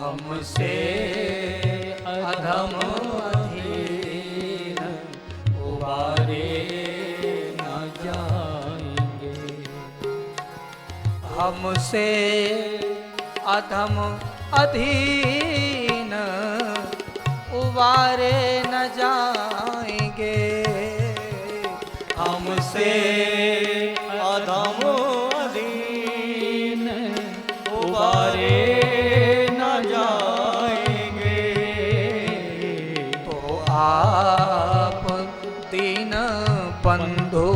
हमसे अधम अधीन उबारे न जाएंगे। हमसे अधम अधीन उबारे न जाएंगे। हमसे अधम अधीन उबारे न जाएंगे। तो आप दीन बंधु,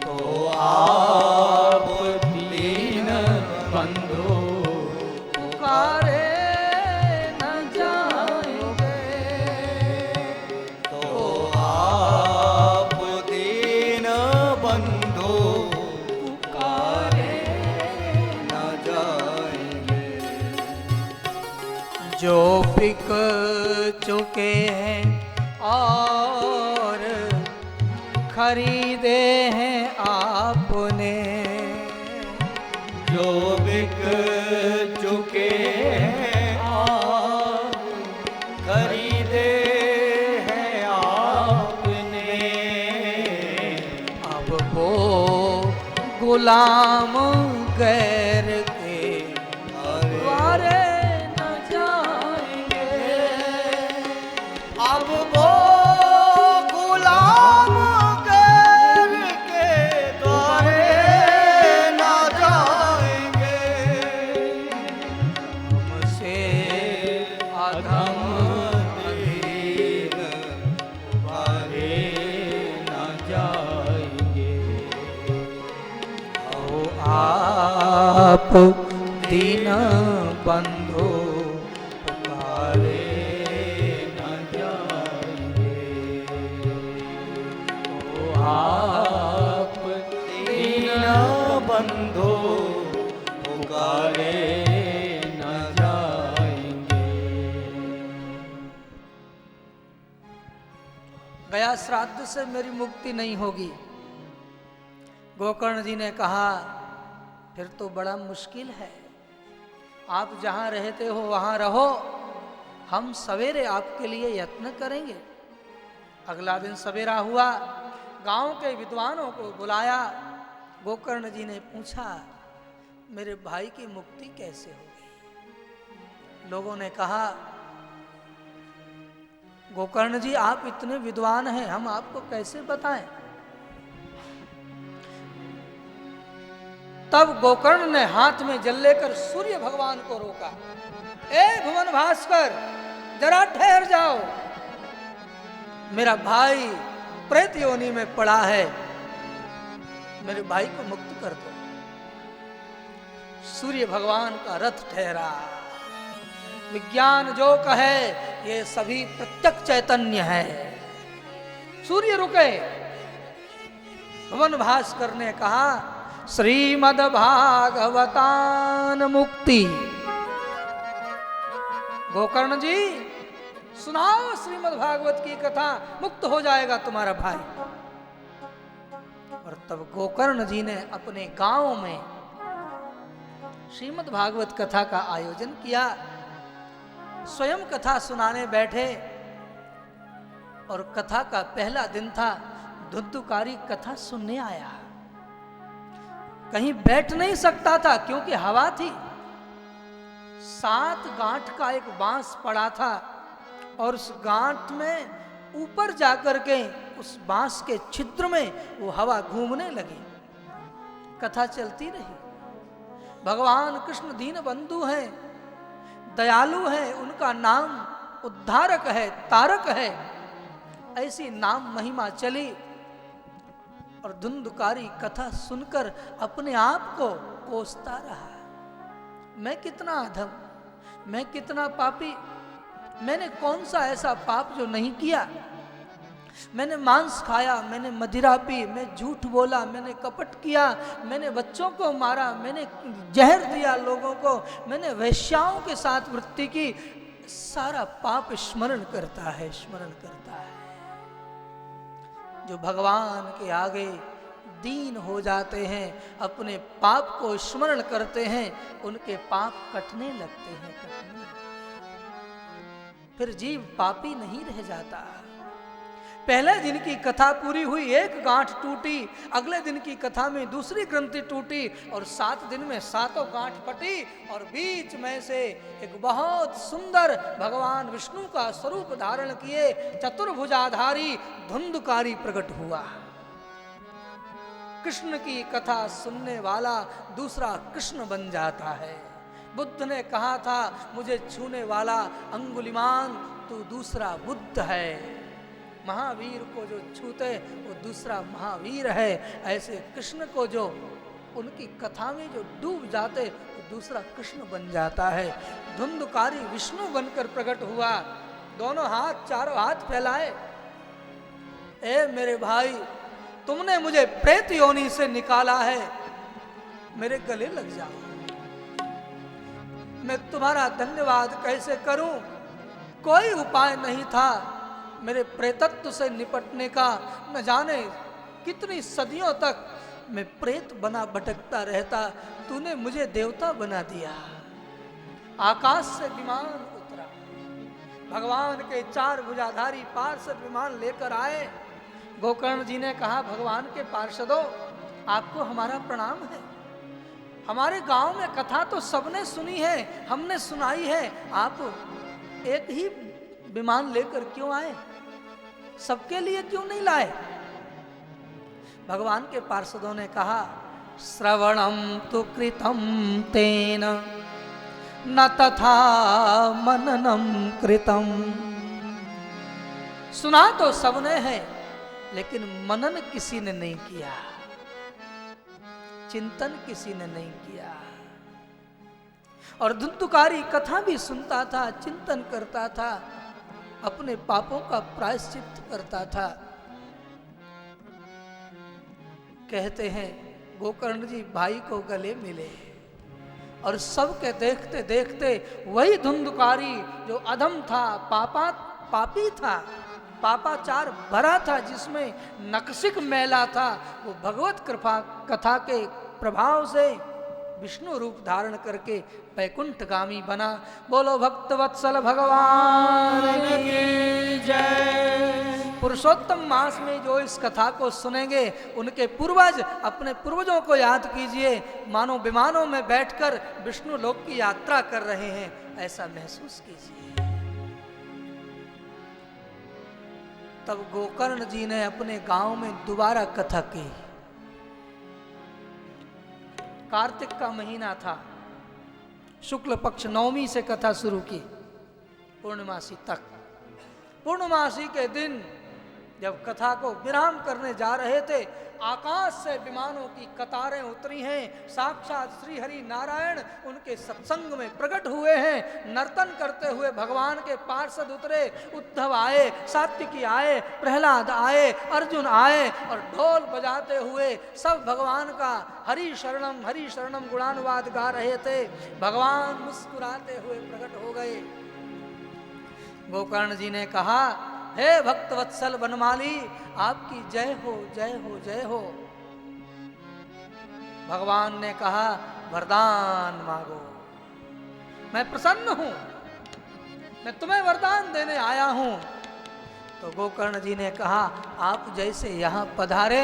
तो आप दीन बंधु पुकारे न जाएंगे। तो आप दीन बंधु पुकारे न जाएंगे। जो बिक चुके हैं और खरीदे हैं आपने, जो बिक चुके हैं आप खरीदे हैं आपने। अब वो गुलाम गैर के द्वारे न जाएंगे। अब वो गुलाम गैर के द्वारे न जाएंगे। हमसे अधम अधीन उबारे न जाएंगे। ओ आप दीन बंधु पुकारे न जाएंगे। ओ आप दीन बंधु पुकारे न जाएंगे। गया श्राद्ध से मेरी मुक्ति नहीं होगी। गोकर्ण जी ने कहा फिर तो बड़ा मुश्किल है। आप जहां रहते हो वहां रहो, हम सवेरे आपके लिए यत्न करेंगे। अगला दिन सवेरा हुआ, गांव के विद्वानों को बुलाया। गोकर्ण जी ने पूछा मेरे भाई की मुक्ति कैसे होगी। लोगों ने कहा गोकर्ण जी आप इतने विद्वान हैं, हम आपको कैसे बताएं। तब गोकर्ण ने हाथ में जल लेकर सूर्य भगवान को रोका। ए भुवन भास्कर, जरा ठहर जाओ, मेरा भाई प्रेत योनि में पड़ा है, मेरे भाई को मुक्त कर दो। सूर्य भगवान का रथ ठहरा। विज्ञान जो कहे ये सभी प्रत्यक्ष चैतन्य है। सूर्य रुके। भुवन भास्कर ने कहा श्रीमद् भागवतान मुक्ति। गोकर्ण जी सुनाओ श्रीमद् भागवत की कथा, मुक्त हो जाएगा तुम्हारा भाई। और तब गोकर्ण जी ने अपने गांव में श्रीमद् भागवत कथा का आयोजन किया। स्वयं कथा सुनाने बैठे और कथा का पहला दिन था। धुंधुकारी कथा सुनने आया, कहीं बैठ नहीं सकता था क्योंकि हवा थी। 7 गांठ का एक बांस पड़ा था और उस गांठ में ऊपर जाकर के उस बांस के छिद्र में वो हवा घूमने लगी। कथा चलती रही। भगवान कृष्ण दीन बंधु हैं, दयालु हैं, उनका नाम उद्धारक है, तारक है, ऐसी नाम महिमा चली। और धुंधुकारी कथा सुनकर अपने आप को कोसता रहा। मैं कितना अधम, मैं कितना पापी, मैंने कौन सा ऐसा पाप जो नहीं किया। मैंने मांस खाया, मैंने मदिरा पी, मैं झूठ बोला, मैंने कपट किया, मैंने बच्चों को मारा, मैंने जहर दिया लोगों को, मैंने वेश्याओं के साथ वृत्ति की। सारा पाप स्मरण करता है, स्मरण करता है। जो भगवान के आगे दीन हो जाते हैं, अपने पाप को स्मरण करते हैं, उनके पाप कटने लगते हैं, कटने लगते हैं। फिर जीव पापी नहीं रह जाता। पहले दिन की कथा पूरी हुई, एक गांठ टूटी, अगले दिन की कथा में दूसरी ग्रंथि टूटी और 7 दिन में 7 गांठ फटी और बीच में से एक बहुत सुंदर भगवान विष्णु का स्वरूप धारण किए चतुर्भुजाधारी धुंधकारी प्रकट हुआ। कृष्ण की कथा सुनने वाला दूसरा कृष्ण बन जाता है। बुद्ध ने कहा था, मुझे छूने वाला अंगुलिमान तू दूसरा बुद्ध है। महावीर को जो छूते वो दूसरा महावीर है। ऐसे कृष्ण को जो उनकी कथा में जो डूब जाते वो दूसरा कृष्ण बन जाता है। धुंधकारी विष्णु बनकर प्रकट हुआ, दोनों हाथ, चारों हाथ फैलाए, ए मेरे भाई, तुमने मुझे प्रेत योनि से निकाला है, मेरे गले लग जाओ। मैं तुम्हारा धन्यवाद कैसे करूं? कोई उपाय नहीं था मेरे प्रेतत्व से निपटने का। न जाने कितनी सदियों तक मैं प्रेत बना भटकता रहता, तूने मुझे देवता बना दिया। आकाश से विमान उतरा, भगवान के 4 भुजाधारी पार्षद विमान लेकर आए। गोकर्ण जी ने कहा, भगवान के पार्षदों, आपको हमारा प्रणाम है। हमारे गांव में कथा तो सबने सुनी है, हमने सुनाई है, आप एक ही विमान लेकर क्यों आए? सबके लिए क्यों नहीं लाए? भगवान के पार्षदों ने कहा, श्रवणम तु कृतम तेन न तथा मननम कृतम। सुना तो सबने है, लेकिन मनन किसी ने नहीं किया, चिंतन किसी ने नहीं किया। और धुंधकारी कथा भी सुनता था, चिंतन करता था, अपने पापों का प्रायश्चित करता था। कहते हैं गोकर्ण जी भाई को गले मिले और सबके देखते देखते वही धुंधकारी जो अधम था, पापी था, पापाचार भरा था, जिसमें नक्सिक मैला था, वो भगवत कृपा कथा के प्रभाव से विष्णु रूप धारण करके वैकुंठगामी बना। बोलो भक्तवत्सल भगवान की जय। पुरुषोत्तम मास में जो इस कथा को सुनेंगे, उनके पूर्वज अपने पूर्वजों को याद कीजिए, मानो विमानों में बैठकर विष्णु लोक की यात्रा कर रहे हैं, ऐसा महसूस कीजिए। तब गोकर्ण जी ने अपने गांव में दोबारा कथा की। कार्तिक का महीना था, शुक्ल पक्ष नवमी से कथा शुरू की, पूर्णमासी तक। पूर्णमासी के दिन जब कथा को विराम करने जा रहे थे, आकाश से विमानों की कतारें उतरी हैं। साक्षात श्री हरि नारायण उनके सत्संग में प्रकट हुए हैं। नर्तन करते हुए भगवान के पार्षद उतरे, उद्धव आए, सात्विकी आए, प्रहलाद आए, अर्जुन आए और ढोल बजाते हुए सब भगवान का हरि शरणम गुणानुवाद गा रहे थे। भगवान मुस्कुराते हुए प्रकट हो गए। गोकर्ण जी ने कहा, हे भक्तवत्सल वनमाली, आपकी जय हो, जय हो, जय हो। भगवान ने कहा, वरदान मांगो, मैं प्रसन्न हूं, मैं तुम्हें वरदान देने आया हूं। तो गोकर्ण जी ने कहा, आप जैसे यहां पधारे,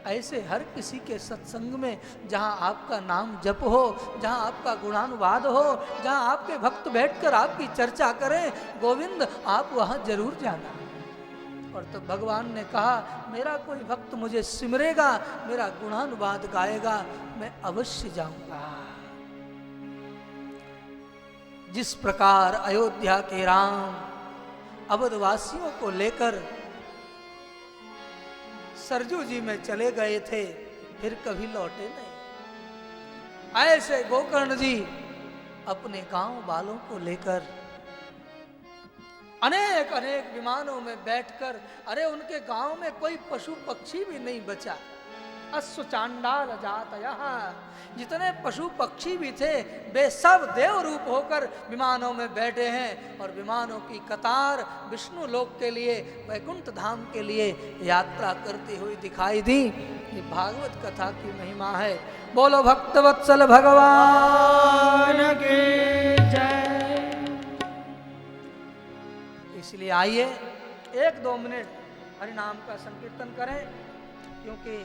ऐसे हर किसी के सत्संग में जहां आपका नाम जप हो, जहां आपका गुणानुवाद हो, जहां आपके भक्त बैठकर आपकी चर्चा करें, गोविंद आप वहां जरूर जाना। और तो भगवान ने कहा, मेरा कोई भक्त मुझे सिमरेगा, मेरा गुणानुवाद गाएगा, मैं अवश्य जाऊंगा। जिस प्रकार अयोध्या के राम अवधवासियों को लेकर सरजू जी में चले गए थे, फिर कभी लौटे नहीं, ऐसे गोकर्ण जी अपने गांव वालों को लेकर अनेक विमानों में बैठकर, अरे उनके गांव में कोई पशु पक्षी भी नहीं बचा, अश्व चांडाल जातयः, जितने पशु पक्षी भी थे वे सब देव रूप होकर विमानों में बैठे हैं और विमानों की कतार विष्णु लोक के लिए, वैकुंठ धाम के लिए यात्रा करती हुई दिखाई दी। ये भागवत कथा की महिमा है। बोलो भक्तवत्सल भगवान की जय। इसलिए आइए 1-2 मिनट हरि नाम का संकीर्तन करें, क्योंकि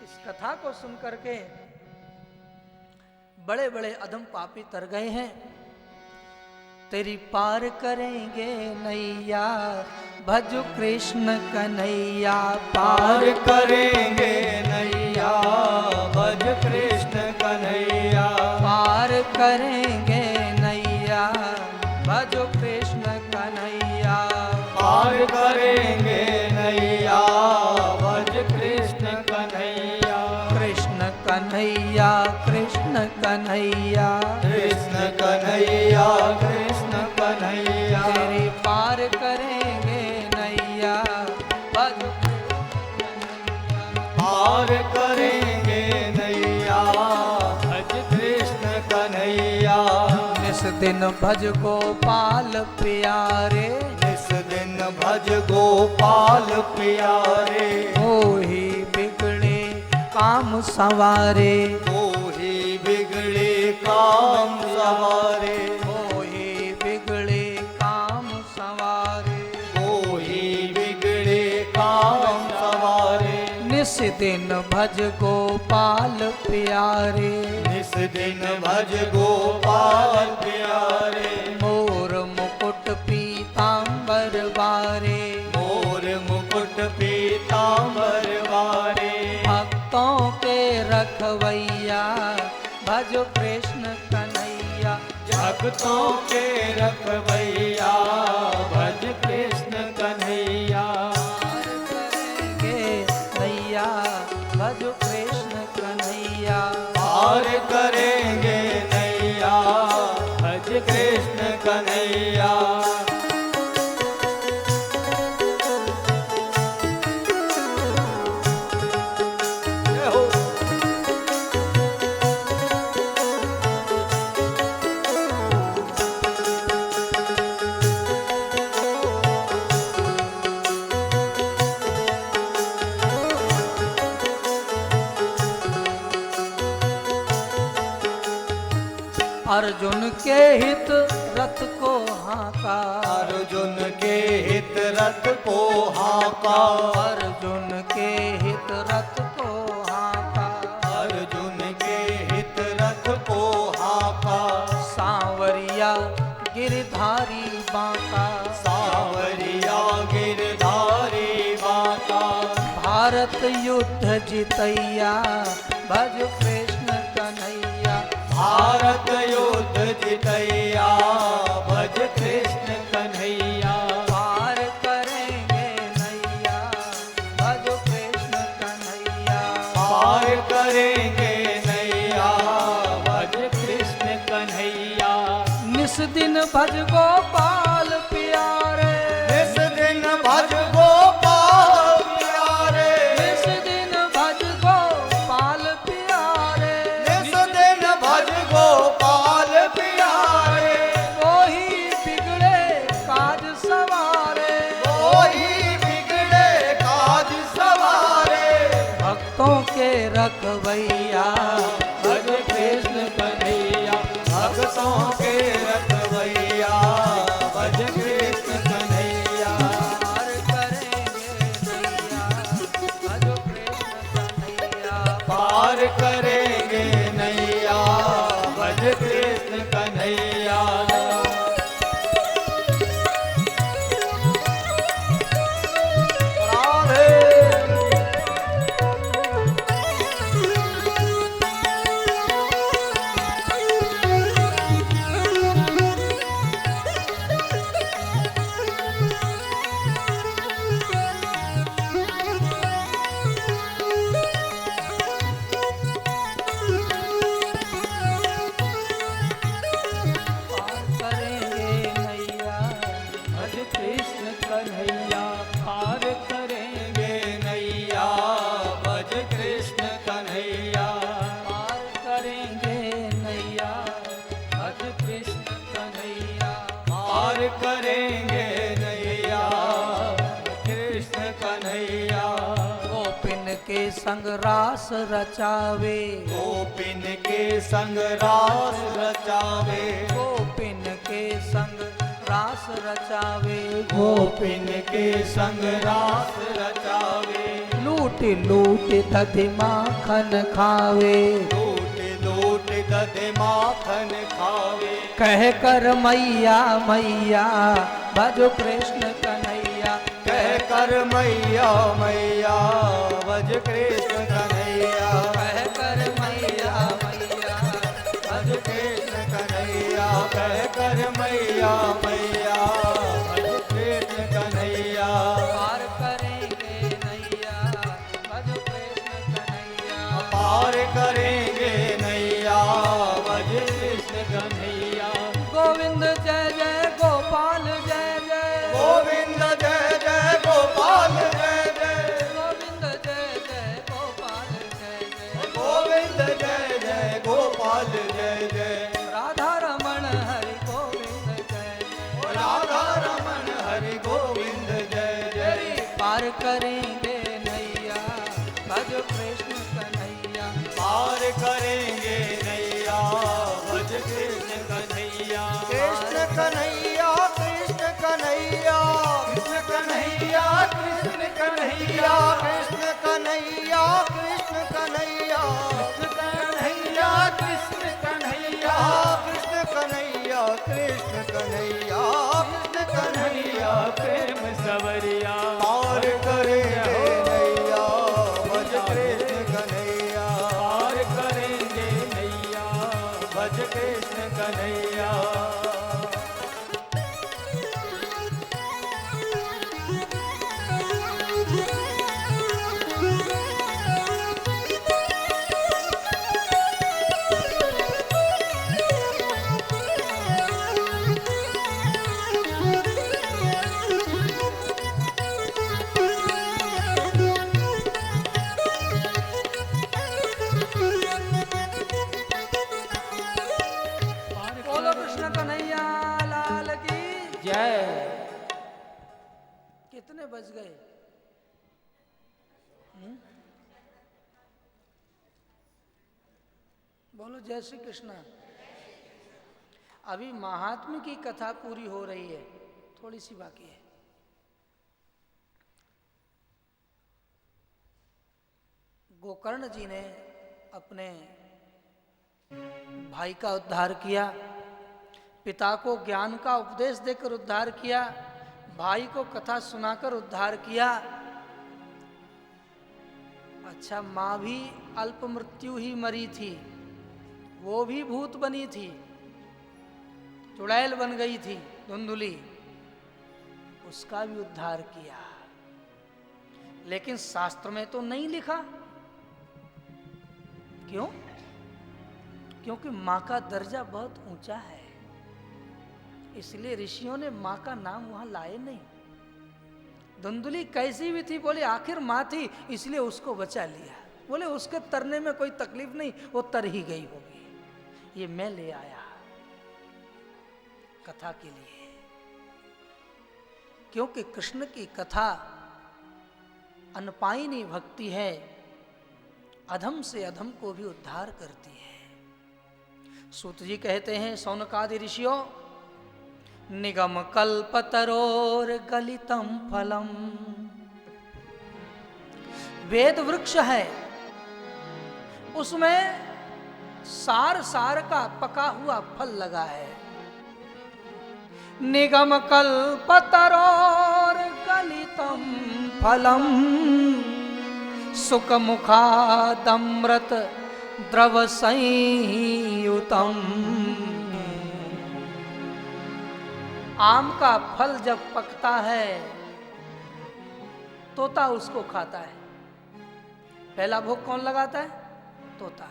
इस कथा को सुन करके बड़े बड़े अधम पापी तर गए हैं। तेरी पार करेंगे नैया, भज कृष्ण कन्हैया। पार करेंगे नैया, भज कृष्ण कन्हैया। पार करेंगे नैया, भज कृष्ण कन्हैया। पार करेंगे नैया, भज कृष्ण कन्हैया। कृष्ण कन्हैया, कृष्ण कन्हैया। कृष्ण कन्हैया, कृष्ण कन्हैया। तेरी पार करेंगे नैया, भज पार करेंगे नैया, भज कृष्ण कन्हैया। निस दिन भज गोपाल प्यारे, इस दिन भज गोपाल प्यारे। मोहि बिगड़े काम संवारे। मोहि बिगड़े काम सवारे। मोहि बिगड़े काम संवारे। मोहि बिगड़े काम सवारे। निस दिन भज गोपाल प्यारे। इस दिन भज गोपाल प्यारे। मोर मुकुट पीतांबर बारे। मोर मुकुट पीतांबर वारे। भक्तों के रखवैया, भज कृष्ण कन्हैया। भक्तों के रखवैया, भज कृष्ण कन्हैया। पार करेंगे नैया, भज कृष्ण कन्हैया। पार करेंगे नैया, भज कृष्ण कन्हैया। जय हो। अर्जुन के हित रथ को हाका। अर्जुन के हित रथ को हाका। अर्जुन के हित रथ को हाका। अर्जुन के हित रथ को हाका। सांवरिया गिरधारी बांका। सावरिया गिरधारी बाका। भारत युद्ध जितैया, भज कृष्ण कन्हैया। भारत युद्ध जितैया, भज कृष्ण कन्हैया। पार करेंगे नैया, भज कृष्ण कन्हैया। पार करेंगे नैया, भज कृष्ण कन्हैया। निस दिन भज गोपाल प्यारे। इस दिन भज गोपाल प्यारे। निस दिन भज गोपाल प्यारे। इस दिन भज गोपाल प्यारे। वही बिगड़े काज सवारे। कोई बिगड़े काज सवारे। भक्तों के रखवैया, भज कृष्ण कन्हैया। भक्तों के रखवैया, संग रास रचावे, गोपिन के संग रास रचावे, गोपिन के संग रास रचावे, गोपिन के संग रास रचावे, लूट लूट दधि माखन खावे, लूट लूट दधि माखन खावे, कह कर मैया मैया भजो कृष्ण कन्हैया, कह कर मैया मैया भज कृष्ण कन्हैया, कह कर मैया मैया भज कृष्ण कन्हैया, कह कर मैया मैया भज कृष्ण कन्हैया, पार करेंगे नैया भजो कृष्ण कन्हैया, पार करेंगे नैया भज कृष्ण कन्हैया, गोविंद जय जय गोपाल जय जय, गोविंद जय जय गोपाल जय जय, गोविंद जय जय गोपाल जय जय, गोविंद जय जय गोपाल जय जय, राधा रमण हरि गोविंद जय जय, राधा रमण हरि गोविंद जय जय, पार करेंगे नैया भजो कृष्ण कन्हैया, पार करेंगे नैया भज कृष्ण कन्हैया, कृष्ण कन्हैया कृष्ण कन्हैया, कृष्ण कन्हैया कृष्ण कन्हैया, कृष्ण कन्हैया कृष्ण कन्हैया, कृष्ण कन्हैया कृष्ण कन्हैया, कृष्ण कन्हैया कृष्ण कन्हैया, कृष्ण कन्हैया प्रेम सवरिया, पार करेंगे नैया भज कृष्ण कन्हैया, पार करेंगे नैया भज कृष्ण कन्हैया, बोलो कृष्ण कन्हैया लाल की जय। कितने बज गए? बोलो जय श्री कृष्ण। अभी महात्म्य की कथा पूरी हो रही है, थोड़ी सी बाकी है। गोकर्ण जी ने अपने भाई का उद्धार किया, पिता को ज्ञान का उपदेश देकर उद्धार किया, भाई को कथा सुनाकर उद्धार किया। अच्छा, माँ भी अल्प मृत्यु ही मरी थी, वो भी भूत बनी थी, चुड़ैल बन गई थी धुंधुली, उसका भी उद्धार किया। लेकिन शास्त्र में तो नहीं लिखा। क्यों? क्योंकि माँ का दर्जा बहुत ऊंचा है, इसलिए ऋषियों ने माँ का नाम वहां लाए नहीं। धुंधुली कैसी भी थी, बोले आखिर माँ थी इसलिए उसको बचा लिया। बोले उसके तरने में कोई तकलीफ नहीं, वो तर ही गई होगी, ये मैं ले आया कथा के लिए। क्योंकि कृष्ण की कथा अनपायनी भक्ति है, अधम से अधम को भी उद्धार करती है। सूत जी कहते हैं, सौनकादि ऋषियों, निगम कल्पतरोर गलितम फलम, वेद वृक्ष है, उसमें सार सार का पका हुआ फल लगा है। निगम कल्पतरोर गलितम फलम, सुख मुखादमृत द्रव संयुतम। आम का फल जब पकता है, तोता उसको खाता है। पहला भोग कौन लगाता है? तोता।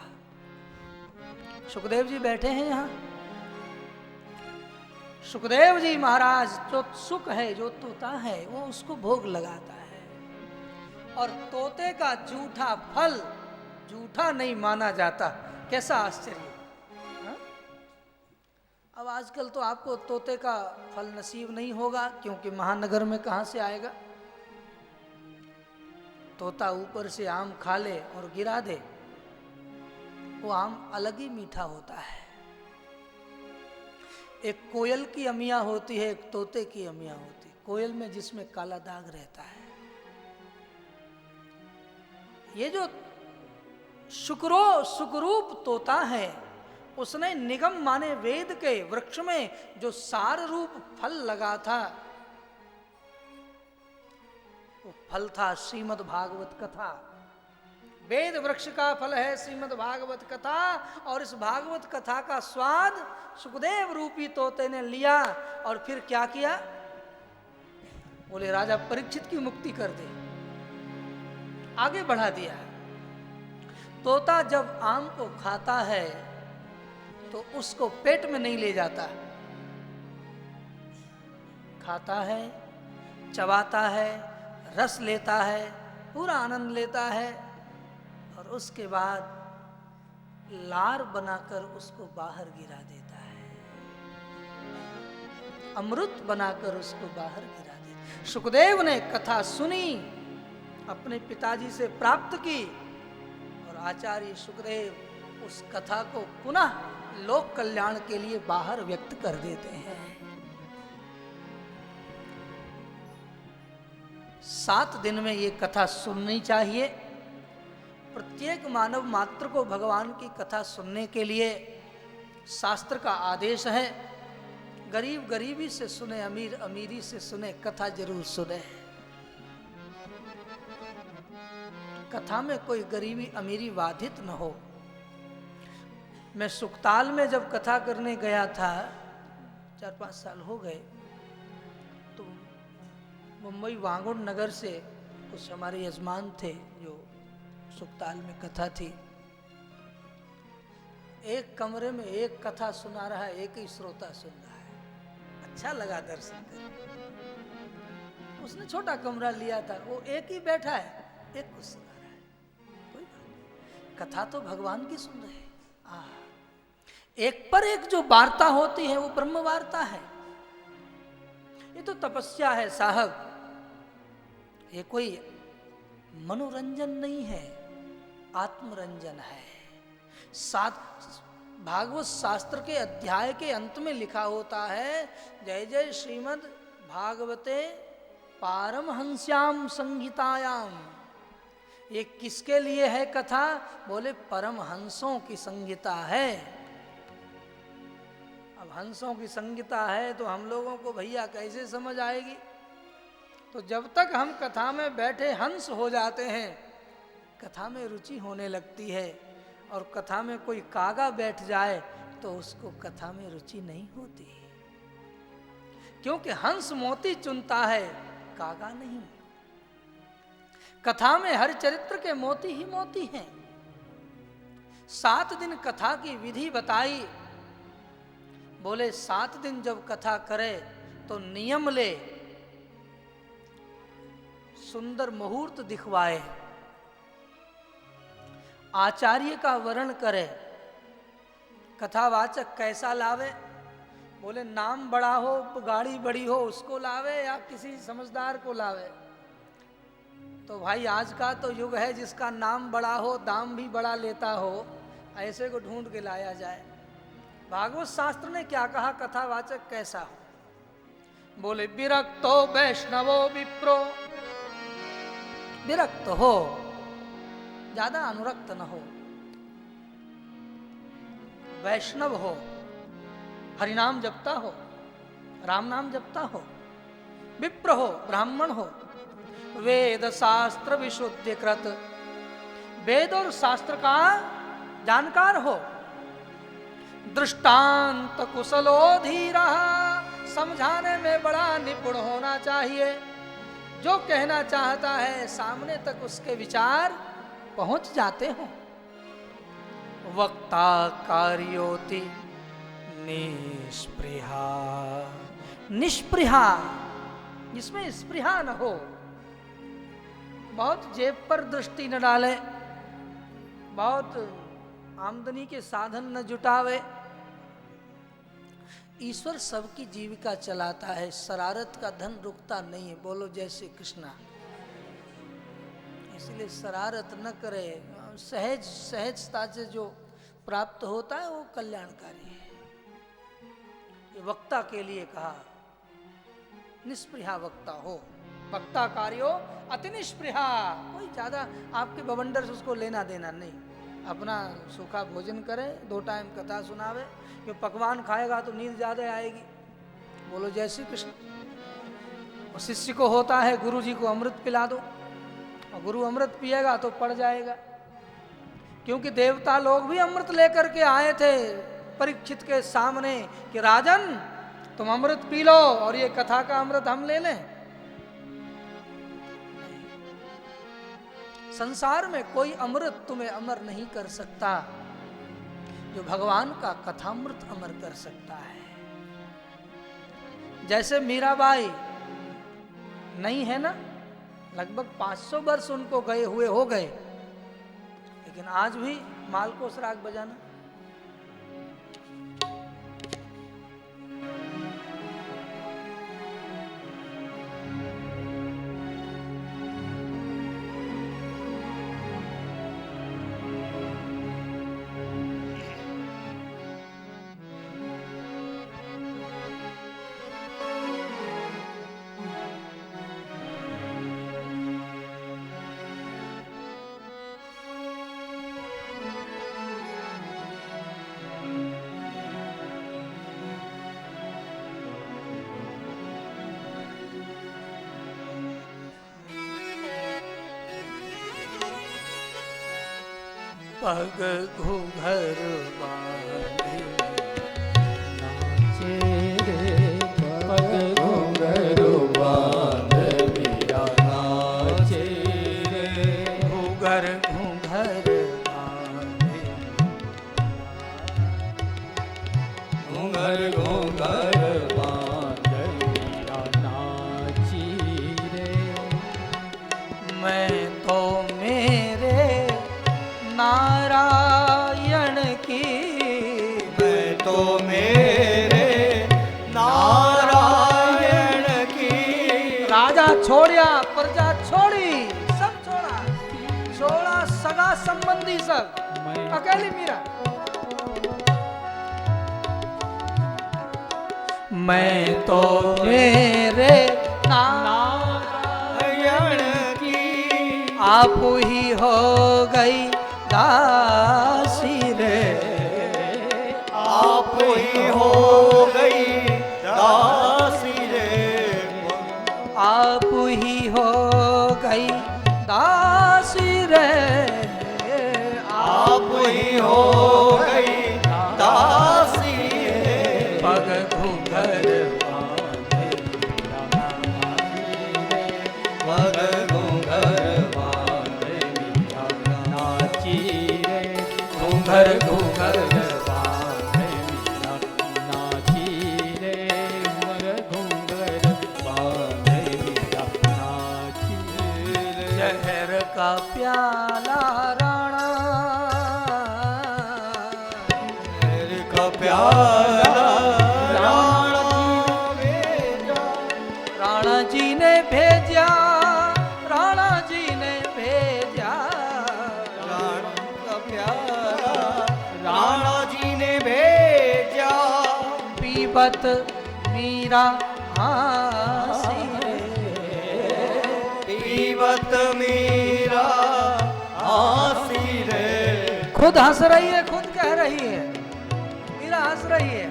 सुखदेव जी बैठे हैं यहाँ। सुखदेव जी महाराज, जो सुख है, जो तोता है, वो उसको भोग लगाता है। और तोते का जूठा फल जूठा नहीं माना जाता। कैसा आश्चर्य! हाँ? अब आजकल तो आपको तोते का फल नसीब नहीं होगा, क्योंकि महानगर में कहां से आएगा। तोता ऊपर से आम खा ले और गिरा दे, वो आम अलग ही मीठा होता है। एक कोयल की अमिया होती है, एक तोते की अमिया होती है। कोयल में जिसमें काला दाग रहता है। ये जो सुखरूप तोता है, उसने निगम माने वेद के वृक्ष में जो सार रूप फल लगा था, वो फल था श्रीमद् भागवत कथा। वेद वृक्ष का फल है श्रीमद् भागवत कथा, और इस भागवत कथा का स्वाद सुखदेव रूपी तोते ने लिया और फिर क्या किया? बोले राजा परीक्षित की मुक्ति कर दे, आगे बढ़ा दिया। तोता जब आम को खाता है तो उसको पेट में नहीं ले जाता, खाता है, चबाता है, रस लेता है, पूरा आनंद लेता है, और उसके बाद लार बनाकर उसको बाहर गिरा देता है, अमृत बनाकर उसको बाहर गिरा देता। सुखदेव ने कथा सुनी, अपने पिताजी से प्राप्त की, और आचार्य सुखदेव उस कथा को पुनः लोक कल्याण के लिए बाहर व्यक्त कर देते हैं। 7 दिन में ये कथा सुननी चाहिए। प्रत्येक मानव मात्र को भगवान की कथा सुनने के लिए शास्त्र का आदेश है। गरीब गरीबी से सुने, अमीर अमीरी से सुने, कथा जरूर सुने। कथा में कोई गरीबी अमीरी बाधित न हो। मैं सुखताल में जब कथा करने गया था, 4-5 साल हो गए, तो मुंबई वांगुड़ नगर से कुछ हमारे यजमान थे जो सुखताल में कथा थी। एक कमरे में एक कथा सुना रहा है, एक ही श्रोता सुन रहा है। अच्छा लगा दर्शन कर। उसने छोटा कमरा लिया था, वो एक ही बैठा है, एक कुछ सुना रहा है। कोई बात नहीं, कथा तो भगवान की सुन रहे हैं। एक पर एक जो वार्ता होती है वो ब्रह्म वार्ता है। ये तो तपस्या है साहब, ये कोई मनोरंजन नहीं है, आत्मरंजन है। भागवत शास्त्र के अध्याय के अंत में लिखा होता है, जय जय श्रीमद् भागवते पारमहंस्याम संहितायाम। ये किसके लिए है कथा? बोले परमहंसों की संहिता है। अब हंसों की संहिता है तो हम लोगों को भैया कैसे समझ आएगी? तो जब तक हम कथा में बैठे हंस हो जाते हैं, कथा में रुचि होने लगती है। और कथा में कोई कागा बैठ जाए तो उसको कथा में रुचि नहीं होती, क्योंकि हंस मोती चुनता है, कागा नहीं। कथा में हर चरित्र के मोती ही मोती हैं। 7 दिन कथा की विधि बताई। बोले 7 दिन जब कथा करे तो नियम ले, सुंदर मुहूर्त दिखवाए, आचार्य का वर्ण करे। कथावाचक कैसा लावे? बोले नाम बड़ा हो, गाड़ी बड़ी हो, उसको लावे या किसी समझदार को लावे? तो भाई आज का तो युग है जिसका नाम बड़ा हो, दाम भी बड़ा लेता हो, ऐसे को ढूंढ के लाया जाए। भागवत शास्त्र ने क्या कहा कथावाचक कैसा हो? बोले विरक्तो वैष्णवो विप्रो, विरक्त हो, ज्यादा अनुरक्त न हो, वैष्णव हो, हरिनाम जपता हो, राम नाम जपता हो, विप्र हो, ब्राह्मण हो, वेद शास्त्र विशुद्धि कृत, वेद और शास्त्र का जानकार हो, दृष्टांत कुशलो धीरा, समझाने में बड़ा निपुण होना चाहिए। जो कहना चाहता है सामने तक उसके विचार पहुंच जाते हो। वक्ता कार्योति निष्पृहा, निष्पृहा जिसमें स्पृहा न हो, बहुत जेब पर दृष्टि न डाले, बहुत आमदनी के साधन न जुटावे। ईश्वर सबकी जीविका चलाता है, शरारत का धन रुकता नहीं है। बोलो जय श्री कृष्णा। इसलिए शरारत न करे, सहज सहजता से जो प्राप्त होता है वो कल्याणकारी है। ये वक्ता के लिए कहा, निष्पृहा वक्ता हो, वक्ता कार्यो अति निष्पृहा। कोई ज्यादा आपके बवंडर से उसको लेना देना नहीं, अपना सूखा भोजन करे, 2 टाइम कथा सुनावे, क्यों पकवान खाएगा तो नींद ज्यादा आएगी। बोलो जय श्री कृष्ण। और शिष्य को होता है गुरु जी को अमृत पिला दो, और गुरु अमृत पिएगा तो पड़ जाएगा, क्योंकि देवता लोग भी अमृत लेकर के आए थे परीक्षित के सामने कि राजन तुम अमृत पी लो और ये कथा का अमृत हम ले लें। संसार में कोई अमृत तुम्हें अमर नहीं कर सकता, जो भगवान का कथामृत अमर कर सकता है। जैसे मीराबाई नहीं है ना, लगभग 500 वर्ष उनको गए हुए हो गए, लेकिन आज भी मालकोस राग बजाना। पग घूंघर बांधे नाचे रे, पग घूंघर बांध मीरा नाचे रे। घूंघर घूंघर बांधे, घूंघर घूंघर बांध मीरा नाची रे। मैं तो मेरे नारायण की, मैं तो मेरे नारायण की। राजा छोड़िया, प्रजा छोड़ी, सब छोड़ा, छोड़ा सगा संबंधी सब, अकेली मीरा। मैं तो मेरे नारायण की, आप ही हो गई दासी रे, आप ही हो गई दासी रे। आप ही हो गई दासी रे, आप ही हो गई दासी रे। पग घूंघर बांधे, पग घूंघर बांधे मीरा नाची रे। घूंघर घूंघर बांधे मीरा नाची रे। घूंघर बांधे मीरा नाची रे। जहर का प्याला राणा, जहर का प्याला राणा जी ने भेजा, राणा जी ने भेजा, राणा का प्याला राणा जी ने भेजा। पीबत मीरा हासी रे, पीबत मीरा हासी रे। खुद हंस रही है, खुद कह रही है, मीरा हंस रही है,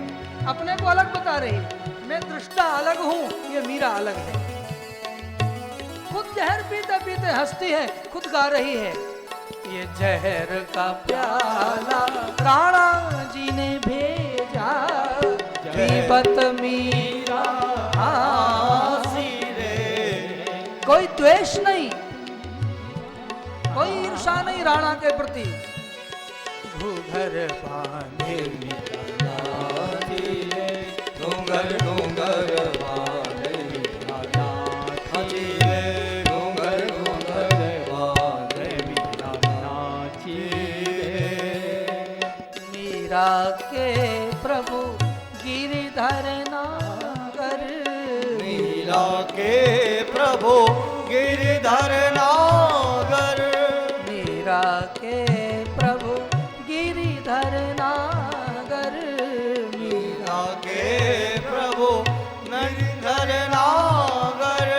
अपने को अलग बता रही है, मैं दृष्टा अलग हूं, ये मीरा अलग है। खुद जहर पीते पीते हंसती है, खुद गा रही है, ये जहर का प्याला राणा जी ने भेजा, पीबत मीरा हासी रे। कोई द्वेष नहीं, कोई ईर्षा नहीं राणा के प्रति। घूंघर बांधे मीरा नाची रे। घूंघर घूंघर बांधे मीरा नाची रे। घूंघर घूंघर बांधे मीरा नाची रे। मीरा के प्रभु गिरिधर नागर, मीरा के प्रभु गिरधर नागर। जाके प्रभु नंदर नागर।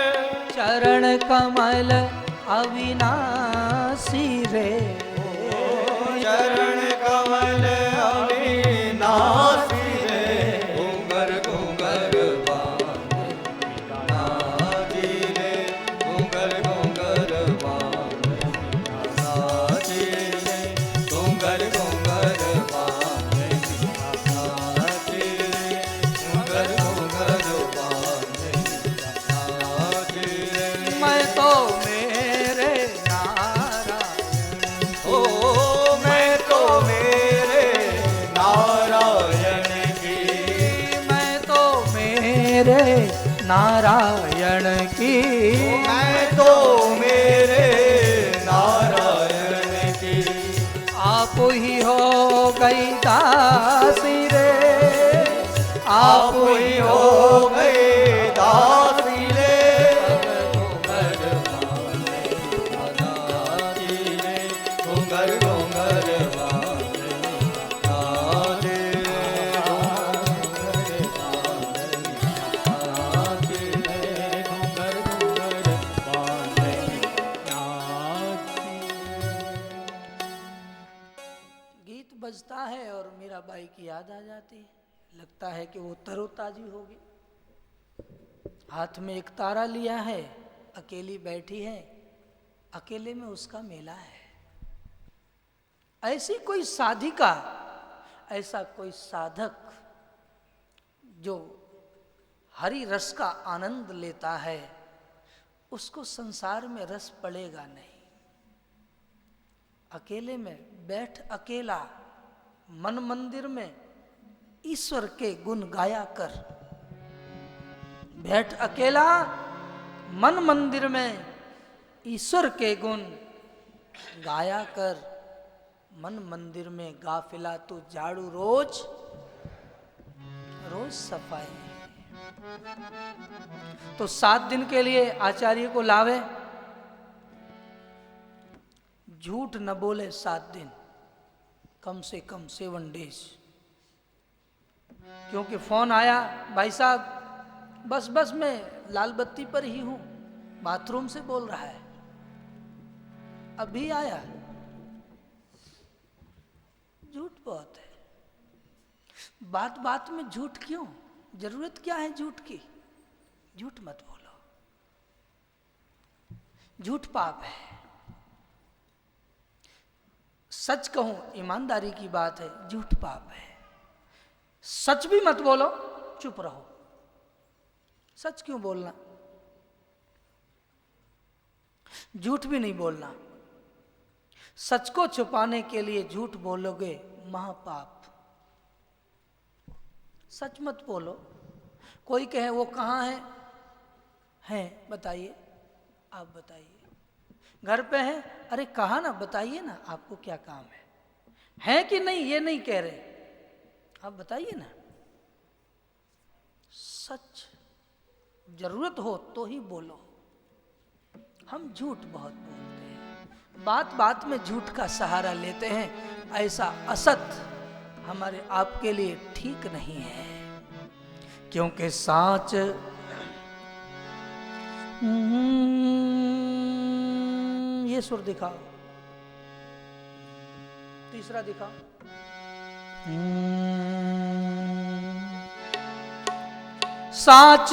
चरण कमल अविनाशी रे, चरण कमल अविनाशी रे, घूंगर घूंगर बांधे नाजी रे, घूंगर घूंगर बांधे नाजी रे, घूंगर घूंगर बांधे नाजी रे, घूंगर घूंगर बांधे नाजी रे। मैं तो मेरे नारायण, ओ मैं तो मेरे नारायण की, मैं तो मेरे नारायण की, मैं तो मेरे नारायण की, आप ही हो गई दासी रे, आप ही हो गए दासी रे, घूंगर बांधे नाजी रे, घूंगर घूंगर बांधे नाजी रे, घूंगर बांधे नाजी रे, घूंगर घूंगर बांधे नाजी रे। गीत बजता है और मीराबाई की याद आ जाती है। लगता है कि वो तरोताजी होगी। हाथ में एक तारा लिया है, अकेली बैठी है, अकेले में उसका मेला है। ऐसी कोई साधिका, ऐसा कोई साधक जो हरि रस का आनंद लेता है, उसको संसार में रस पड़ेगा नहीं। अकेले में बैठ, अकेला मन मंदिर में ईश्वर के गुण गाया कर। बैठ अकेला मन मंदिर में ईश्वर के गुण गाया कर। मन मंदिर में गाफिला तू झाड़ू रोज रोज सफाई। तो 7 दिन के लिए आचार्य को लावे, झूठ न बोले 7 दिन, कम से कम 7 डेज। क्योंकि फोन आया, भाई साहब बस मैं लाल बत्ती पर ही हूं, बाथरूम से बोल रहा है, अभी आया। झूठ बहुत है। बात बात में झूठ क्यों? जरूरत क्या है झूठ की? झूठ मत बोलो, झूठ पाप है। सच कहूं, ईमानदारी की बात है, झूठ पाप है। सच भी मत बोलो, चुप रहो। सच क्यों बोलना? झूठ भी नहीं बोलना। सच को छुपाने के लिए झूठ बोलोगे, महापाप। सच मत बोलो। कोई कहे वो कहाँ है बताइए, आप बताइए। घर पे है, अरे कहा ना, बताइए ना, आपको क्या काम है कि नहीं? ये नहीं कह रहे, आप बताइए ना। सच जरूरत हो तो ही बोलो। हम झूठ बहुत बोलते हैं, बात बात में झूठ का सहारा लेते हैं। ऐसा असत हमारे आपके लिए ठीक नहीं है, क्योंकि साच ये सुर दिखाओ, तीसरा दिखाओ। साच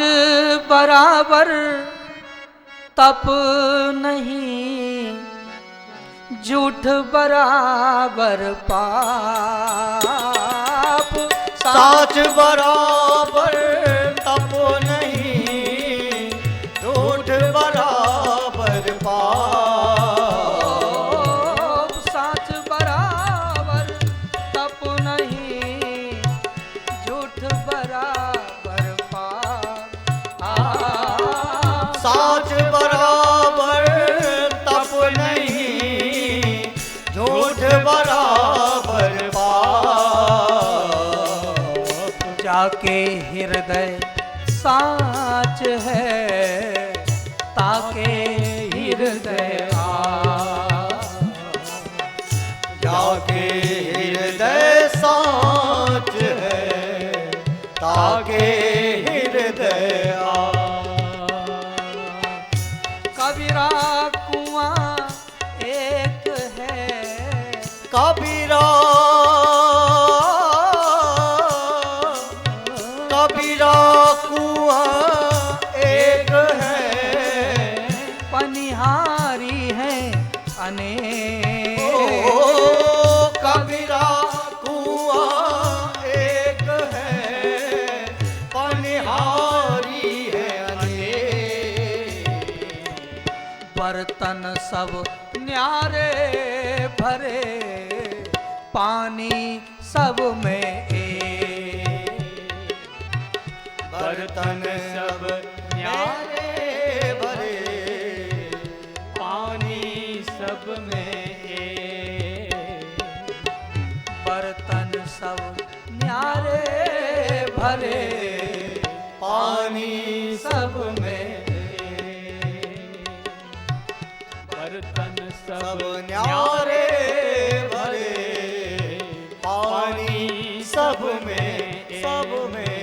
बराबर तप नहीं, झूठ बराबर पाप। साच बराबर तप नहीं, झूठ बराबर पाप। साच बराबर तप नहीं, झूठ बराबर पाप। साच बराबर तप नहीं, झूठ बराबर पाप। जाके हृदय साच है, ताके हृदय जाके हृदय साच है, ताके हृदय कबीरा कुआं एक है, कबीरा कबीरा कुआं एक है, पनिहारी है अनेक। कबीरा कुआं एक है, पनिहारी है अनेक। बर्तन सब न्यारे भरे, पानी सब में एक। बर्तन सब न्यारे भरे, पानी सब में एक। बर्तन सब न्यारे भरे, पानी सब में बर्तन सब न्यारे भरे, पानी सब में सब में।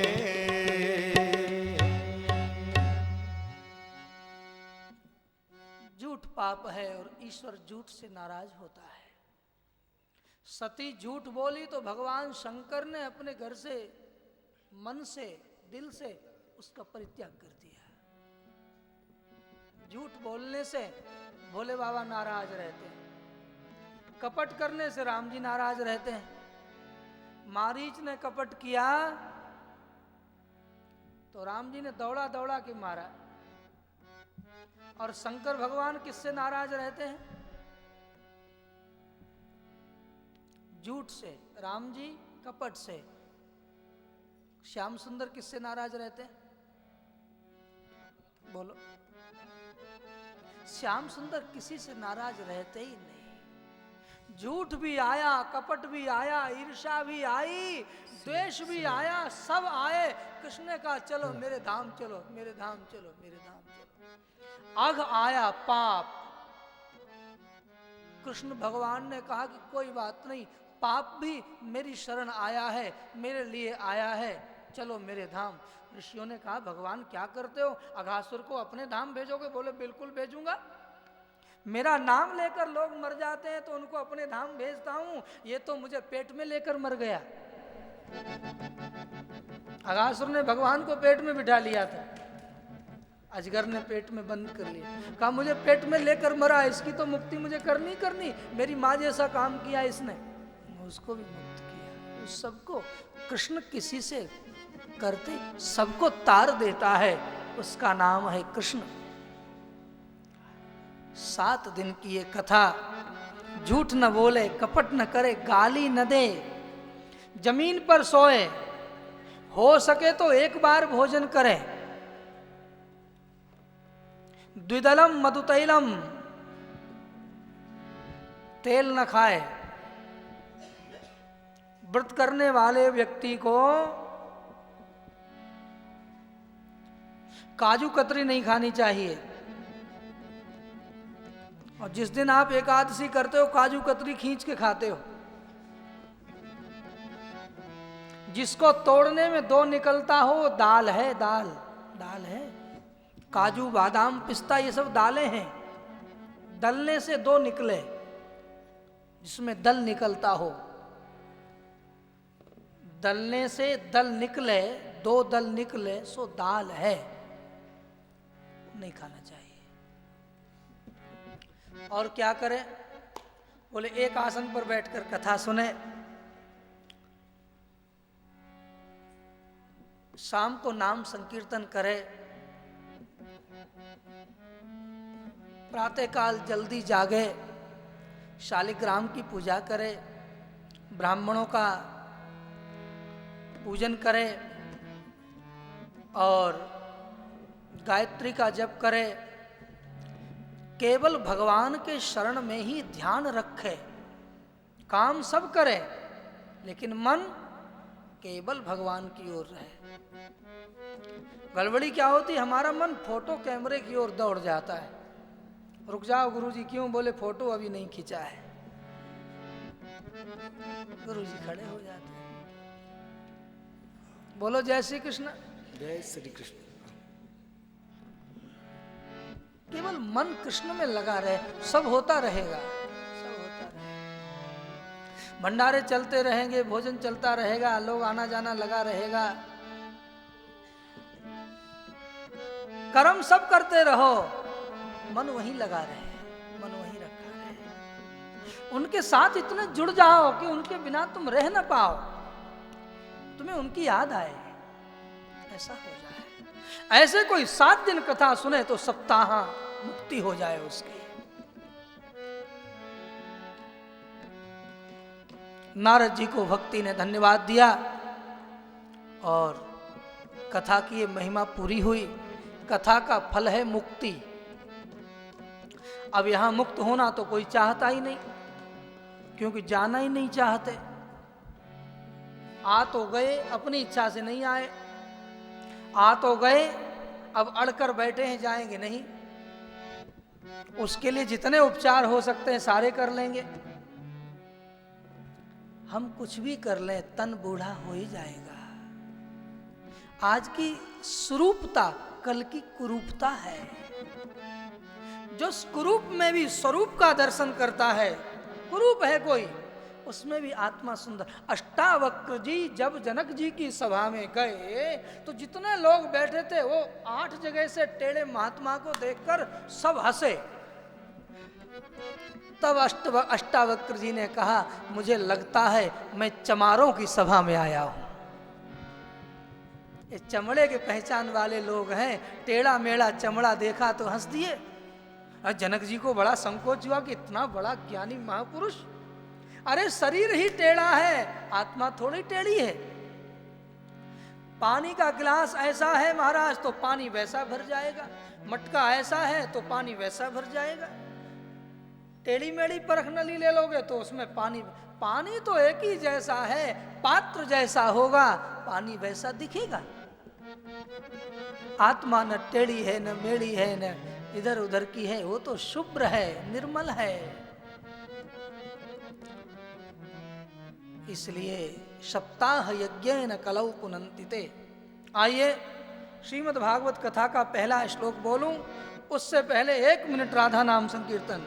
झूठ पाप है और ईश्वर झूठ से नाराज होता है। सती झूठ बोली तो भगवान शंकर ने अपने घर से, मन से, दिल से उसका परित्याग कर दिया। झूठ बोलने से भोले बाबा नाराज रहते हैं, कपट करने से राम जी नाराज रहते हैं। मारीच ने कपट किया तो राम जी ने दौड़ा दौड़ा के मारा, और शंकर भगवान किससे नाराज रहते हैं? झूठ से। राम जी कपट से। श्याम सुंदर किससे नाराज रहते हैं? बोलो। श्याम सुंदर किसी से नाराज रहते ही नहीं। झूठ भी आया, कपट भी आया, ईर्ष्या भी आई, द्वेष भी आया, सब आए। कृष्ण ने कहा चलो मेरे धाम चलो, मेरे धाम चलो, मेरे धाम चलो। अघ आया पाप, कृष्ण भगवान ने कहा कि कोई बात नहीं, पाप भी मेरी शरण आया है, मेरे लिए आया है, चलो मेरे धाम। ऋषियों ने कहा भगवान क्या करते हो, अघासुर को अपने धाम भेजोगे? बोले बिल्कुल भेजूंगा। मेरा नाम लेकर लोग मर जाते हैं तो उनको अपने धाम भेजता हूं, ये तो मुझे पेट में लेकर मर गया। अघासुर ने भगवान को पेट में बिठा लिया था, अजगर ने पेट में बंद कर लिया, कहा मुझे पेट में लेकर मरा, इसकी तो मुक्ति मुझे करनी करनी। मेरी माँ जैसा काम किया इसने, उसको भी मुक्त किया। उस सबको कृष्ण किसी से करते सबको तार देता है, उसका नाम है कृष्ण। 7 दिन की ये कथा। झूठ न बोले, कपट न करे, गाली न दे, जमीन पर सोए, हो सके तो एक बार भोजन करे, द्विदलम मधुतैलम, तेल न खाए। व्रत करने वाले व्यक्ति को काजू कतरी नहीं खानी चाहिए, और जिस दिन आप एकादशी करते हो काजू कतरी खींच के खाते हो। जिसको तोड़ने में 2 निकलता हो, दाल है, दाल दाल है। काजू बादाम पिस्ता ये सब दालें हैं, दलने से 2 निकले, जिसमें दल निकलता हो, दलने से दल निकले, 2 दल निकले, सो दाल है, नहीं खाना चाहिए। और क्या करें? बोले एक आसन पर बैठकर कथा सुने, शाम को नाम संकीर्तन करे, प्रातःकाल जल्दी जागे, शालिग्राम की पूजा करे, ब्राह्मणों का पूजन करे और गायत्री का जप करे। केवल भगवान के शरण में ही ध्यान रखे, काम सब करे लेकिन मन केवल भगवान की ओर रहे। गड़बड़ी क्या होती, हमारा मन फोटो कैमरे की ओर दौड़ जाता है। रुक जाओ गुरुजी, क्यों? बोले फोटो अभी नहीं खींचा है। गुरुजी खड़े हो जाते हैं, बोलो जय श्री कृष्ण। जय श्री कृष्ण। केवल मन कृष्ण में लगा रहे, सब होता रहेगा, सब होता रहेगा। भंडारे चलते रहेंगे, भोजन चलता रहेगा, लोग आना जाना लगा रहेगा, कर्म सब करते रहो, मन वहीं लगा रहे, मन वहीं रखा रहे। उनके साथ इतने जुड़ जाओ कि उनके बिना तुम रह ना पाओ, तुम्हें उनकी याद आए, ऐसा हो जाए। ऐसे कोई 7 दिन कथा सुने तो सप्ताह मुक्ति हो जाए उसकी। नारद जी को भक्ति ने धन्यवाद दिया और कथा की ये महिमा पूरी हुई। कथा का फल है मुक्ति। अब यहां मुक्त होना तो कोई चाहता ही नहीं, क्योंकि जाना ही नहीं चाहते। आ तो गए, अपनी इच्छा से नहीं आए, आ तो गए, अब अड़कर बैठे हैं, जाएंगे नहीं। उसके लिए जितने उपचार हो सकते हैं सारे कर लेंगे। हम कुछ भी कर लें, तन बूढ़ा हो ही जाएगा। आज की स्वरूपता कल की कुरूपता है। जो कुरूप में भी स्वरूप का दर्शन करता है, कुरूप है कोई, उसमें भी आत्मा सुंदर। अष्टावक्र जी जब जनक जी की सभा में गए तो जितने लोग बैठे थे वो 8 जगह से टेढ़े महात्मा को देखकर सब हंसे। तब अष्टावक्र जी ने कहा, मुझे लगता है मैं चमारों की सभा में आया हूं। ये चमड़े के पहचान वाले लोग हैं। टेढ़ा मेढ़ा चमड़ा देखा तो हंस दिए। और जनक जी को बड़ा संकोच हुआ कि इतना बड़ा ज्ञानी महापुरुष, अरे शरीर ही टेढ़ा है, आत्मा थोड़ी टेढ़ी है। पानी का गिलास ऐसा है महाराज तो पानी वैसा भर जाएगा, मटका ऐसा है तो पानी वैसा भर जाएगा। टेढ़ी मेढ़ी परख नली ले लोगे तो उसमें पानी तो एक ही जैसा है, पात्र जैसा होगा, पानी वैसा दिखेगा। आत्मा न टेढ़ी है, न मेढ़ी है, न इधर उधर की है, वो तो शुभ्र है, निर्मल है। इसलिए सप्ताह यज्ञेन कलौ पुनन्तिते। आइए श्रीमद् भागवत कथा का पहला श्लोक बोलूं, उससे पहले 1 मिनट राधा नाम संकीर्तन।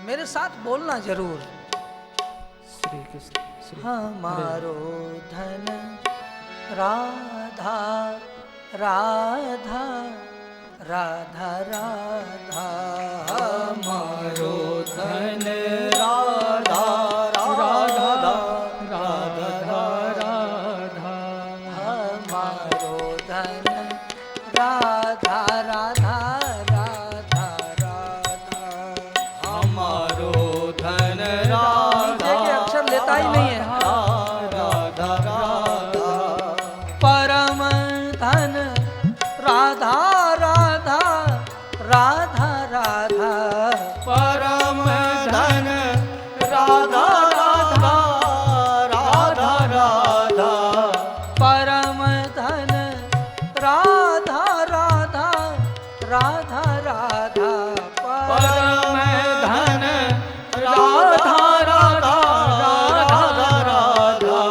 मेरे साथ बोलना जरूर। श्री कृष्ण। हमारो धन राधा राधा राधा राधा, हमारो धन राधा राधा राधा राधा, हमारो धन राधा राधा राधा राधा, हमारो धन राधा के अक्षर लेता ही नहीं है। राधा राधा, परम धन राधा राधा राधा राधा, परम धन राधा राधा राधा राधा, परम धन राधा राधा राधा राधा, परम धन राधा राधा राधा राधा,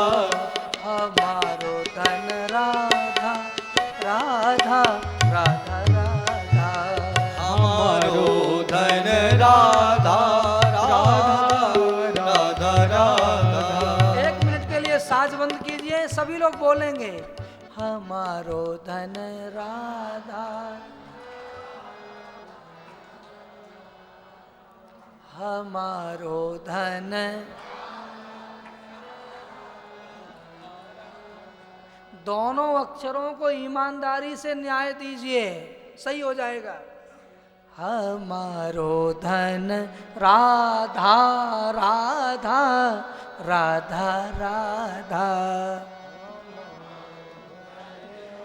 हमारो धन राधा राधा राधा राधा, हमारो धन राधा राधा राधा राधा। 1 मिनट के लिए साज बंद कीजिए, सभी लोग बोलेंगे हमारो धन राधा, हमारो धन। दोनों अक्षरों को ईमानदारी से न्याय दीजिए, सही हो जाएगा। हमारो धन राधा राधा राधा राधा,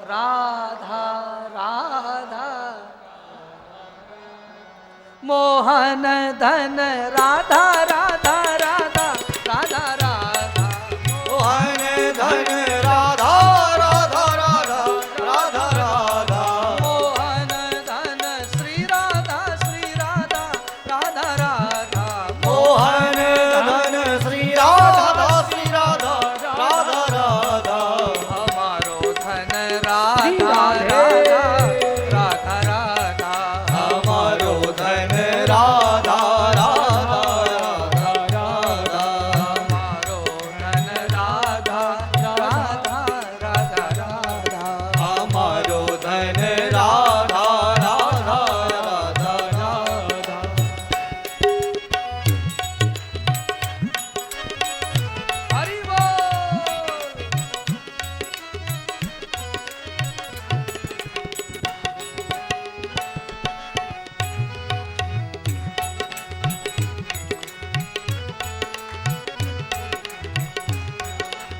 राधा राधा, मोहन धन राधा राधा राधा राधा राधा, मोहन धन राधा राधा राधा राधा राधा, मोहन धन श्री राधा राधा राधा राधा, मोहन धन श्री राधा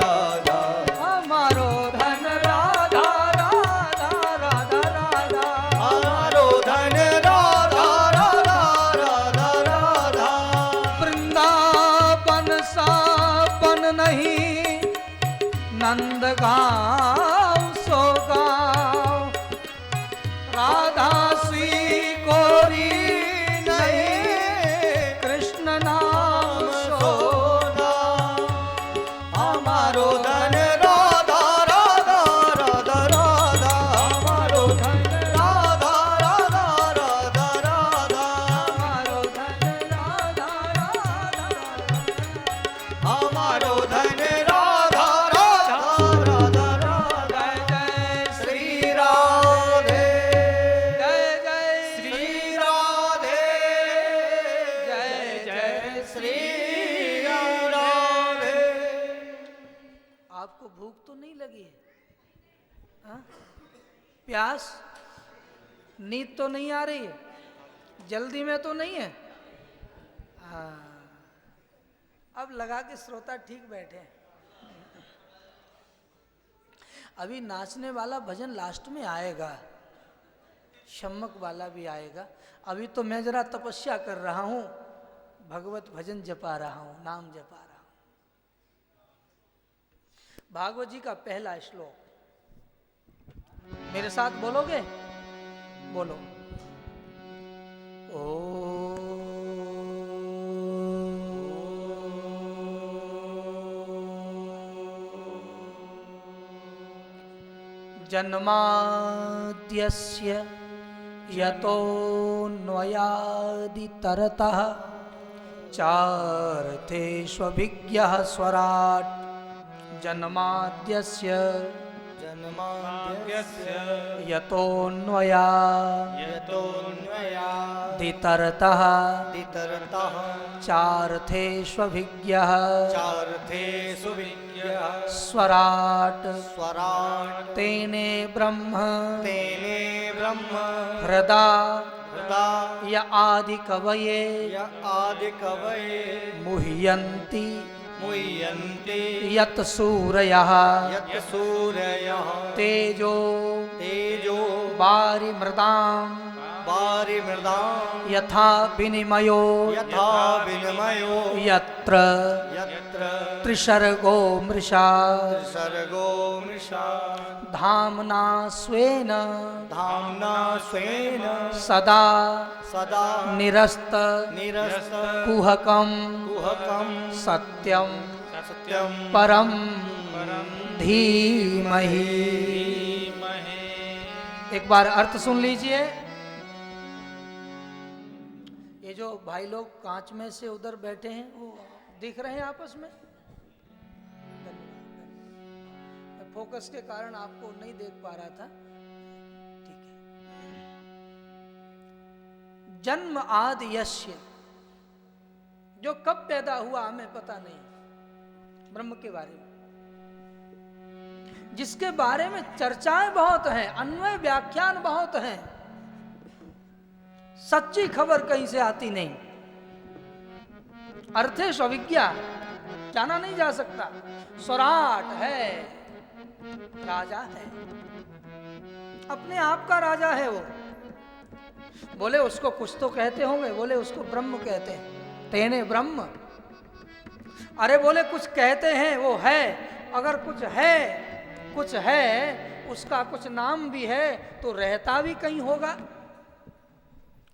राधा हमारो धन राधा राधा राधा राधा हमारो धन राधा राधा राधा राधा वृंदावन सावन नहीं नंद गाँव सो गाँव राधा सी गोरी नहीं कृष्ण नाम सोना हमारो धन राधा राधा राधा राधा हमारो धन राधा राधा राधा राधा हमारो धन राधा राधा हमारो धन राधा राधा राधा राधा जय श्री राधे जय जय श्री राधे जय जय श्री राधे आपको भूख तो नहीं लगी है हाँ? प्यास नींद तो नहीं आ रही है जल्दी में तो नहीं है हाँ अब लगा के श्रोता ठीक बैठे हैं अभी नाचने वाला भजन लास्ट में आएगा शम्मक वाला भी आएगा अभी तो मैं जरा तपस्या कर रहा हूँ भगवत भजन जपा रहा हूँ नाम जपा रहा हूँ भागवत जी का पहला श्लोक मेरे साथ बोलोगे बोलो ओ जन्माद्यस्य यतोऽन्वयादितरतः चार्थेष्वभिज्ञः स्वराट् जन्माद्यस्य जन्माद्यस्य यतोऽन्वयादितरतः यतोऽन्वयादितरतः चार्थेष्वभिज्ञः चार्थेषु विज्ञः स्वराट् स्वराट् तेने ब्रह्म तेने ब्रह्म हृदा हृदा य आदिकवये य आदिकवये मुह्यन्ति मुह्यन्ति यत् सूरयः यत् सूरयः तेजो तेजो वारिमृदाम् वारिमृदां यथा विनिमयो यथा विनिमयो यत्र यत्र त्रिसर्गो मृषा सर्गो मृषा धाम्ना स्वेन धाम्ना स्वेन सदा सदा निरस्त निरस्त कुहकं कुहकं सत्यं सत्यं परम धीमहि एक बार अर्थ सुन लीजिए ये जो भाई लोग कांच में से उधर बैठे हैं वो दिख रहे हैं आपस में धन्यवाद फोकस के कारण आपको नहीं देख पा रहा था ठीक है जन्म आदि यस्य जो कब पैदा हुआ हमें पता नहीं ब्रह्म के बारे में जिसके बारे में चर्चाएं बहुत हैं अन्वय व्याख्यान बहुत हैं सच्ची खबर कहीं से आती नहीं अर्थेश अविज्ञा जाना नहीं जा सकता स्वराट है राजा है अपने आप का राजा है वो बोले उसको कुछ तो कहते होंगे बोले उसको ब्रह्म कहते हैं तेने ब्रह्म अरे बोले कुछ कहते हैं वो है अगर कुछ है उसका कुछ नाम भी है तो रहता भी कहीं होगा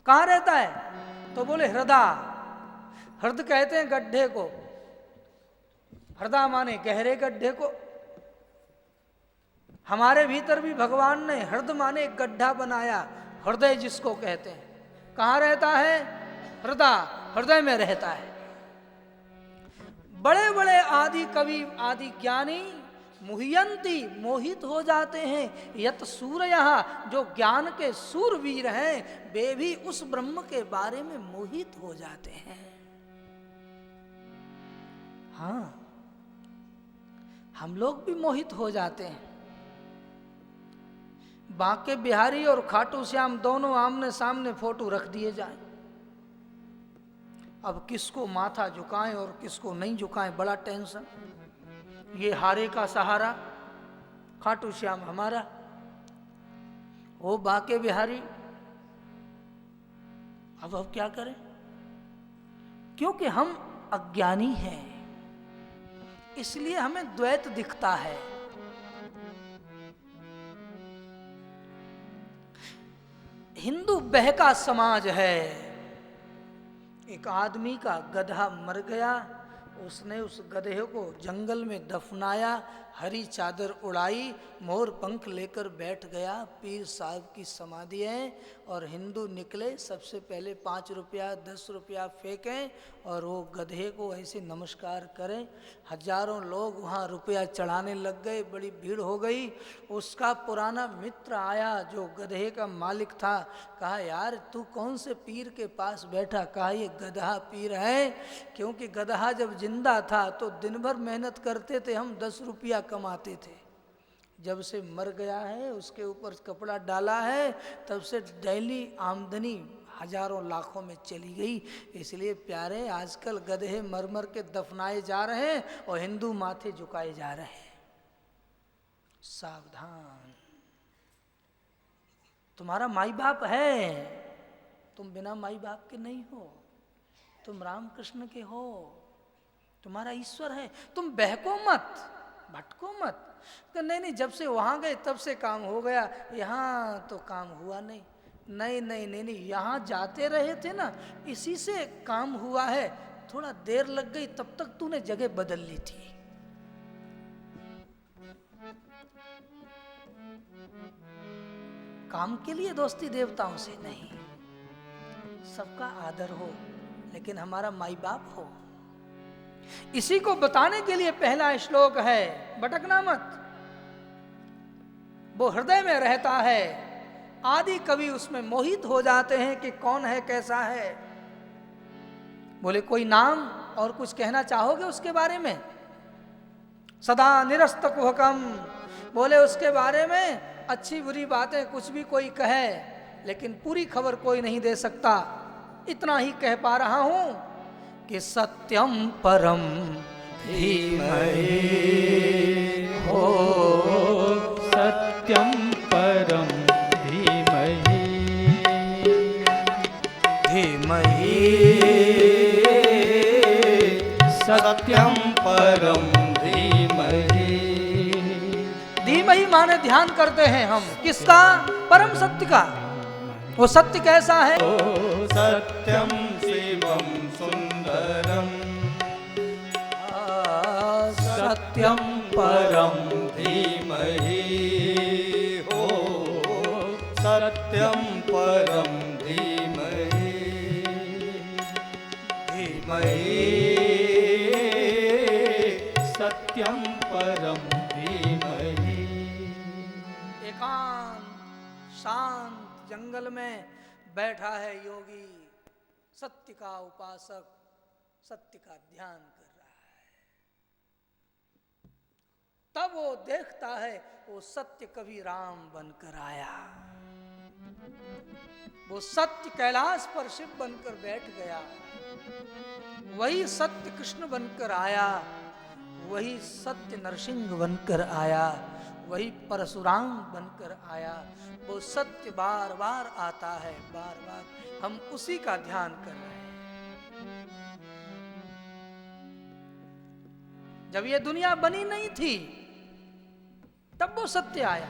कहाँ रहता है तो बोले हृदय कहते हैं गड्ढे को हृदय माने गहरे गड्ढे को हमारे भीतर भी भगवान ने हृदय माने एक गड्ढा बनाया हृदय जिसको कहते हैं कहाँ रहता है हृदय में रहता है बड़े बड़े आदि कवि आदि ज्ञानी मुह्यंती मोहित हो जाते हैं यत सूर्य जो ज्ञान के सूरवीर हैं वे भी उस ब्रह्म के बारे में मोहित हो जाते हैं हाँ हम लोग भी मोहित हो जाते हैं बांके बिहारी और खाटू श्याम दोनों आमने सामने फोटो रख दिए जाए अब किसको माथा झुकाएं और किसको नहीं झुकाएं बड़ा टेंशन ये हारे का सहारा खाटू श्याम हमारा, वो बाके बिहारी। अब क्या करें, क्योंकि हम अज्ञानी हैं, इसलिए हमें द्वैत दिखता है। हिंदू बहका समाज है। एक आदमी का गधा मर गया, उसने उस गधे को जंगल में दफनाया, हरी चादर उड़ाई, मोर पंख लेकर बैठ गया। पीर साहब की समाधि है और हिंदू निकले, सबसे पहले 5 रुपया 10 रुपया फेंकें और वो गधे को ऐसे नमस्कार करें। हजारों लोग वहाँ रुपया चढ़ाने लग गए, बड़ी भीड़ हो गई। उसका पुराना मित्र आया जो गधे का मालिक था, कहा यार तू कौन से पीर के पास बैठा? कहा ये गधा पीर है, क्योंकि गधा जब जिंदा था तो दिन भर मेहनत करते थे, हम 10 रुपया कमाते थे। जब से मर गया है, उसके ऊपर कपड़ा डाला है, तब से डेली आमदनी हजारों लाखों में चली गई। इसलिए प्यारे, आजकल गधे मर मर के दफनाए जा रहे हैं और हिंदू माथे झुकाए जा रहे हैं। सावधान, तुम्हारा माई बाप है, तुम बिना माई बाप के नहीं हो, तुम रामकृष्ण के हो, तुम्हारा ईश्वर है। तुम बहको मत, भटको मत। तो नहीं, जब से वहां गए तब से काम हो गया, यहाँ तो काम हुआ नहीं। नहीं, यहाँ जाते रहे थे ना, इसी से काम हुआ है। थोड़ा देर लग गई, तब तक तूने जगह बदल ली थी। काम के लिए दोस्ती देवताओं से नहीं, सबका आदर हो, लेकिन हमारा माई बाप हो। इसी को बताने के लिए पहला श्लोक है, भटकना मत। वो हृदय में रहता है, आदि कवि उसमें मोहित हो जाते हैं कि कौन है, कैसा है। बोले कोई नाम और कुछ कहना चाहोगे उसके बारे में? सदा निरस्त कुहकम, बोले उसके बारे में अच्छी बुरी बातें कुछ भी कोई कहे, लेकिन पूरी खबर कोई नहीं दे सकता। इतना ही कह पा रहा हूं कि सत्यम परम धीमहि हो सत्यम परम धीमहि, धीमहि सत्यम परम धीमहि। धीमहि माने ध्यान करते हैं हम किसका? परम सत्य का। वो सत्य कैसा है? सत्यम शिवम सुंदरम, सत्यम परम धीमहि हो सत्यम परम धीमहि। धीमहि सत्यम परम धीमहि। एकांत शांत जंगल में बैठा है योगी, सत्य का उपासक, सत्य का ध्यान कर रहा है। तब वो देखता है वो सत्य कभी राम बनकर आया, वो सत्य कैलाश पर शिव बनकर बैठ गया, वही सत्य कृष्ण बनकर आया, वही सत्य नरसिंह बनकर आया, वही परशुराम बनकर आया। वो सत्य बार बार आता है, बार बार हम उसी का ध्यान कर रहे हैं। जब ये दुनिया बनी नहीं थी तब वो सत्य आया।